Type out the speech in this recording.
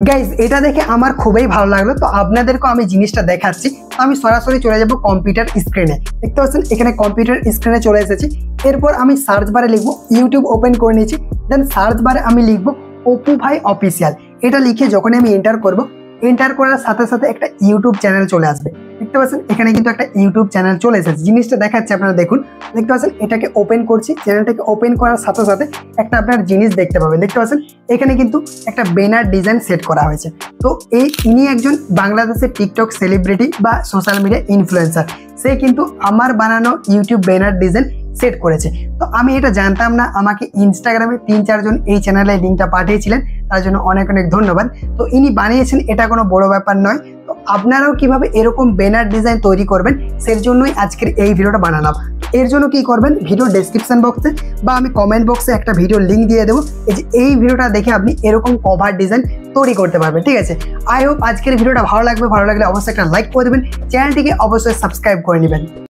Guys এটা দেখে আমার খুবই ভালো লাগলো। তো আপনাদেরকে আমি জিনিসটা দেখাচ্ছি। তো আমি সরাসরি চলে যাব কম্পিউটার স্ক্রিনে। দেখতে পাচ্ছেন এখানে কম্পিউটার স্ক্রিনে চলে এসেছি। এরপর আমি সার্চ বারে লিখবো, ইউটিউব ওপেন করে নিয়েছি। দেন সার্চ বারে আমি লিখবো অপু ভাই অফিসিয়াল। এটা লিখে যখন আমি এন্টার করব, এন্টার করার সাথে সাথে একটা ইউটিউব চ্যানেল চলে আসবে। দেখতে পাচ্ছেন এখানে কিন্তু একটা ইউটিউব চ্যানেল চলে এসেছে। জিনিসটা দেখাচ্ছে, আপনারা দেখুন। দেখতে পাচ্ছেন এটাকে ওপেন করছি। চ্যানেলটাকে ওপেন করার সাথে সাথে একটা আপনার জিনিস দেখতে পাবেন। দেখতে পাচ্ছেন এখানে কিন্তু একটা ব্যানার ডিজাইন সেট করা হয়েছে। তো ইনি একজন বাংলাদেশের টিকটক সেলিব্রিটি বা সোশ্যাল মিডিয়া ইনফ্লুয়েন্সার। সে কিন্তু আমার বানানো ইউটিউব ব্যানার ডিজাইন সেট করেছে। তো আমি এটা জানতাম না। আমাকে ইনস্টাগ্রামে 3-4 জন এই চ্যানেলের লিঙ্কটা পাঠিয়েছিলেন, তার জন্য অনেক অনেক ধন্যবাদ। তো ইনি বানিয়েছেন, এটা কোনো বড় ব্যাপার নয়। তো আপনারাও কিভাবে এরকম ব্যানার ডিজাইন তৈরি করবেন সেই জন্যই আজকের এই ভিডিওটা বানালাম। এর জন্য কি করবেন, ভিডিও ডেসক্রিপশন বক্সে বা আমি কমেন্ট বক্সে একটা ভিডিও লিঙ্ক দিয়ে দেবো। এই ভিডিওটা দেখে আপনি এরকম কভার ডিজাইন তৈরি করতে পারবেন। ঠিক আছে, আই হোপ আজকের ভিডিওটা ভালো লাগবে। ভালো লাগলে অবশ্যই একটা লাইক করে দেবেন, চ্যানেলটিকে অবশ্যই সাবস্ক্রাইব করে নেবেন।